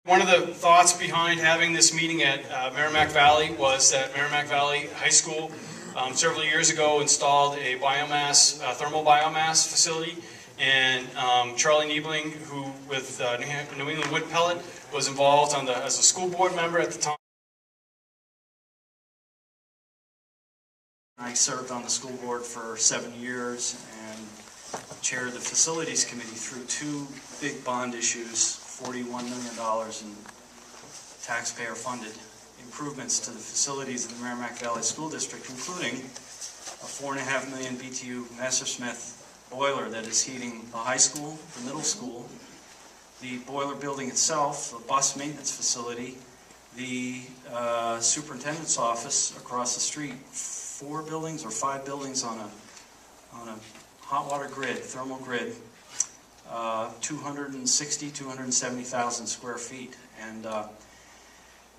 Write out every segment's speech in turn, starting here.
One of the thoughts behind having this meeting at Merrimack Valley was that Merrimack Valley High School several years ago installed a biomass, thermal biomass facility, and Charlie Niebling, who with New England Wood Pellet, was involved as a school board member at the time. I served on the school board for 7 years and chaired the facilities committee through 2 big bond issues, $41 million in taxpayer-funded improvements to the facilities of the Merrimack Valley School District, including a $4.5 million BTU Messersmith boiler that is heating the high school, the middle school, the boiler building itself, the bus maintenance facility, the superintendent's office across the street. 4 buildings or 5 buildings on a hot water grid, thermal grid, 270,000 square feet, and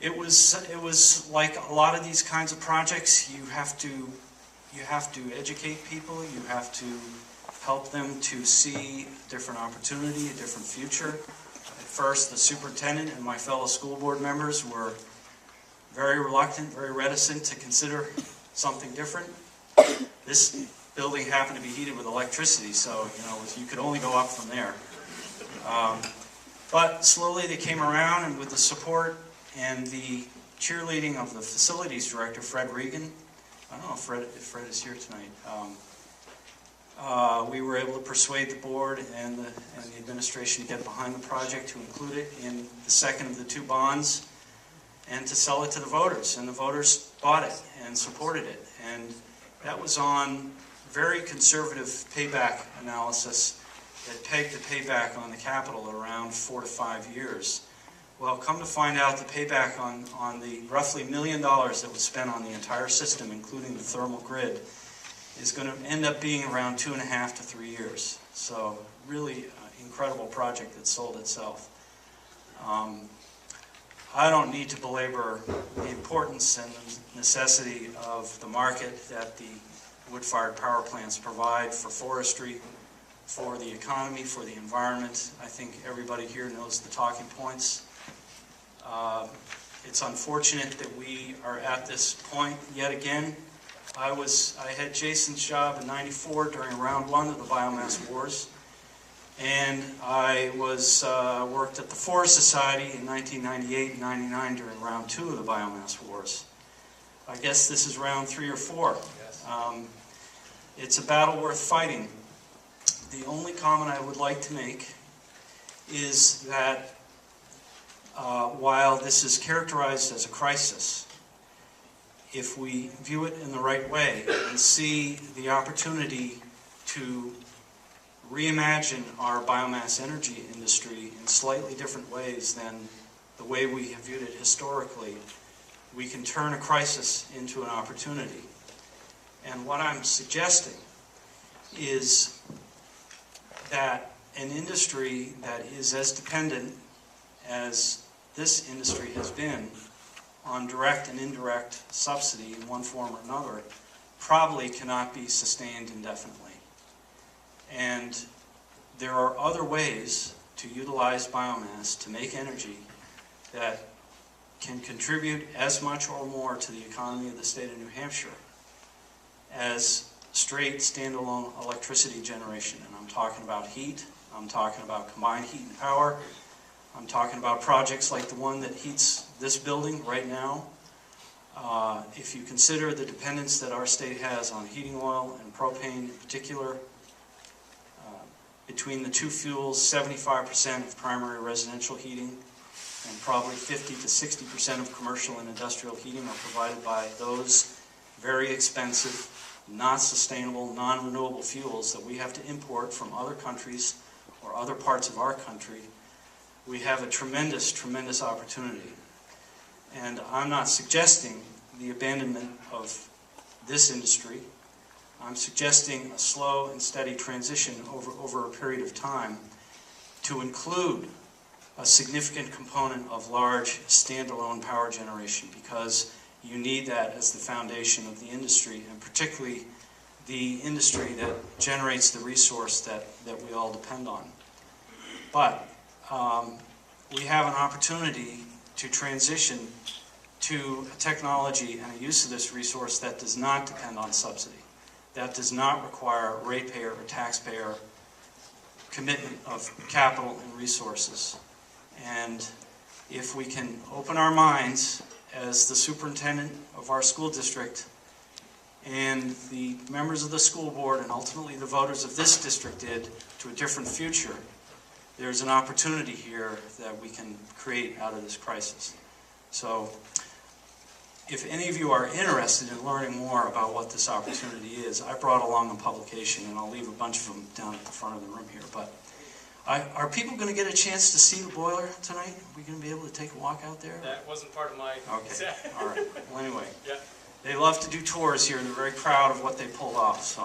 it was like a lot of these kinds of projects. You have to educate people. You have to help them to see a different opportunity, a different future. At first, the superintendent and my fellow school board members were very reluctant, very reticent to consider something different. This building happened to be heated with electricity, so you could only go up from there. But slowly they came around, and with the support and the cheerleading of the facilities director, Fred Regan, I don't know if Fred is here tonight, we were able to persuade the board and the administration to get behind the project, to include it in the second of the 2 bonds, and to sell it to the voters. And the voters bought it and supported it. And that was on very conservative payback analysis that pegged the payback on the capital at around 4 to 5 years. Well, come to find out, the payback on the roughly $1 million that was spent on the entire system, including the thermal grid, is going to end up being around 2.5 to 3 years. So really incredible project that sold itself. I don't need to belabor the importance and the necessity of the market that the wood-fired power plants provide for forestry, for the economy, for the environment. I think everybody here knows the talking points. It's unfortunate that we are at this point yet again. I had Jason's job in '94 during round 1 of the biomass wars, and I worked at the Forest Society in 1998 and '99 during round 2 of the biomass wars. I guess this is round 3 or 4. Yes. It's a battle worth fighting. The only comment I would like to make is that while this is characterized as a crisis, if we view it in the right way and see the opportunity to reimagine our biomass energy industry in slightly different ways than the way we have viewed it historically, we can turn a crisis into an opportunity. And what I'm suggesting is that an industry that is as dependent as this industry has been on direct and indirect subsidy in one form or another probably cannot be sustained indefinitely. And there are other ways to utilize biomass to make energy that can contribute as much or more to the economy of the state of New Hampshire as straight standalone electricity generation. And I'm talking about heat, I'm talking about combined heat and power, I'm talking about projects like the one that heats this building right now. If you consider the dependence that our state has on heating oil and propane in particular, between the 2 fuels, 75% of primary residential heating and probably 50 to 60% of commercial and industrial heating are provided by those very expensive, not sustainable, non-renewable fuels that we have to import from other countries or other parts of our country. We have a tremendous, tremendous opportunity. And I'm not suggesting the abandonment of this industry. I'm suggesting a slow and steady transition over a period of time to include a significant component of large standalone power generation, because you need that as the foundation of the industry, and particularly the industry that generates the resource that we all depend on. But we have an opportunity to transition to a technology and a use of this resource that does not depend on subsidy, that does not require ratepayer or taxpayer commitment of capital and resources. And if we can open our minds as the superintendent of our school district and the members of the school board and ultimately the voters of this district did to a different future, there's an opportunity here that we can create out of this crisis. So if any of you are interested in learning more about what this opportunity is, I brought along a publication, and I'll leave a bunch of them down at the front of the room here. But are people going to get a chance to see the boiler tonight? Are we going to be able to take a walk out there? That wasn't part of my... Okay, all right. Well, anyway, Yeah. they love to do tours here, and they're very proud of what they pulled off. So